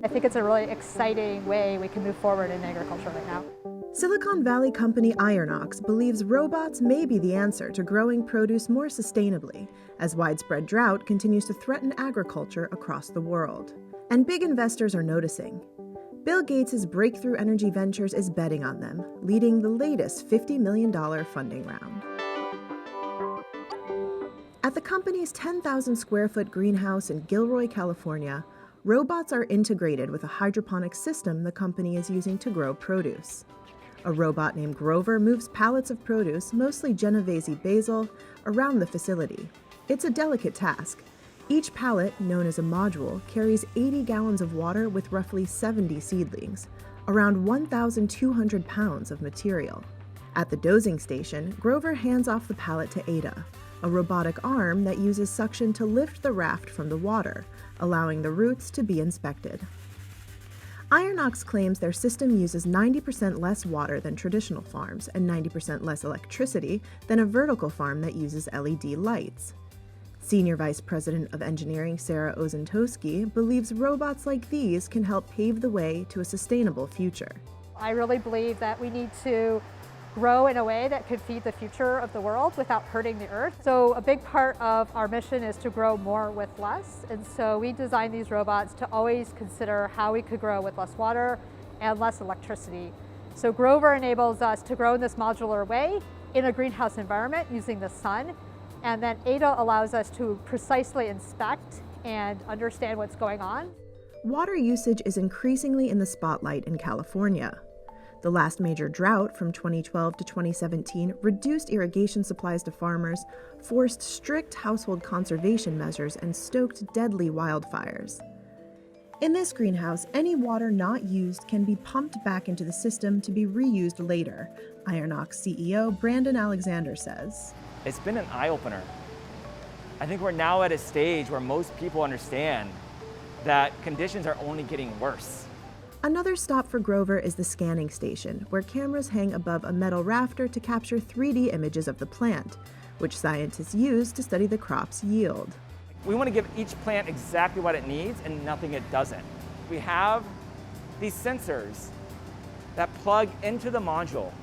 I think it's a really exciting way we can move forward in agriculture right now. Silicon Valley company Ironox believes robots may be the answer to growing produce more sustainably, as widespread drought continues to threaten agriculture across the world. And big investors are noticing. Bill Gates' Breakthrough Energy Ventures is betting on them, leading the latest $50 million funding round. At the company's 10,000 square foot greenhouse in Gilroy, California, robots are integrated with a hydroponic system the company is using to grow produce. A robot named Grover moves pallets of produce, mostly Genovese basil, around the facility. It's a delicate task. Each pallet, known as a module, carries 80 gallons of water with roughly 70 seedlings, around 1,200 pounds of material. At the dosing station, Grover hands off the pallet to Ada, a robotic arm that uses suction to lift the raft from the water, allowing the roots to be inspected. Ironox claims their system uses 90% less water than traditional farms and 90% less electricity than a vertical farm that uses LED lights. Senior Vice President of Engineering Sarah OSENTOSKI believes robots like these can help pave the way to a sustainable future. I really believe that we need to grow in a way that could feed the future of the world without hurting the earth. So a big part of our mission is to grow more with less. And so we designed these robots to always consider how we could grow with less water and less electricity. So Grover enables us to grow in this modular way in a greenhouse environment using the sun. And then Ada allows us to precisely inspect and understand what's going on. Water usage is increasingly in the spotlight in California. The last major drought from 2012 to 2017 reduced irrigation supplies to farmers, forced strict household conservation measures, and stoked deadly wildfires. In this greenhouse, any water not used can be pumped back into the system to be reused later, Ironox CEO Brandon Alexander says. It's been an eye-opener. I think we're now at a stage where most people understand that conditions are only getting worse. Another stop for Grover is the scanning station, where cameras hang above a metal rafter to capture 3D images of the plant, which scientists use to study the crop's yield. We want to give each plant exactly what it needs and nothing it doesn't. We have these sensors that plug into the module,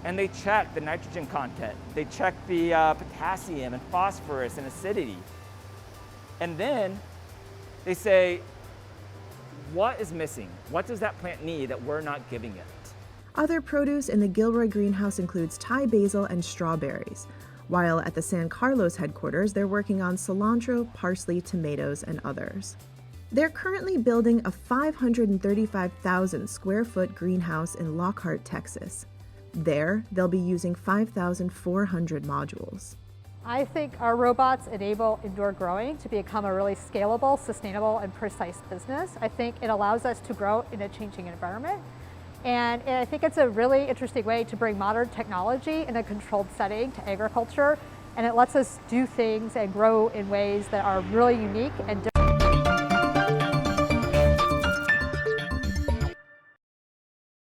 and they check the nitrogen content. They check the potassium and phosphorus and acidity. And then they say, what is missing? What does that plant need that we're not giving it? Other produce in the Gilroy greenhouse includes Thai basil and strawberries, while at the San Carlos headquarters, they're working on cilantro, parsley, tomatoes, and others. They're currently building a 535,000 square foot greenhouse in Lockhart, Texas. There, they'll be using 5,400 modules. I think our robots enable indoor growing to become a really scalable, sustainable, and precise business. I think it allows us to grow in a changing environment. And I think it's a really interesting way to bring modern technology in a controlled setting to agriculture. And it lets us do things and grow in ways that are really unique and different.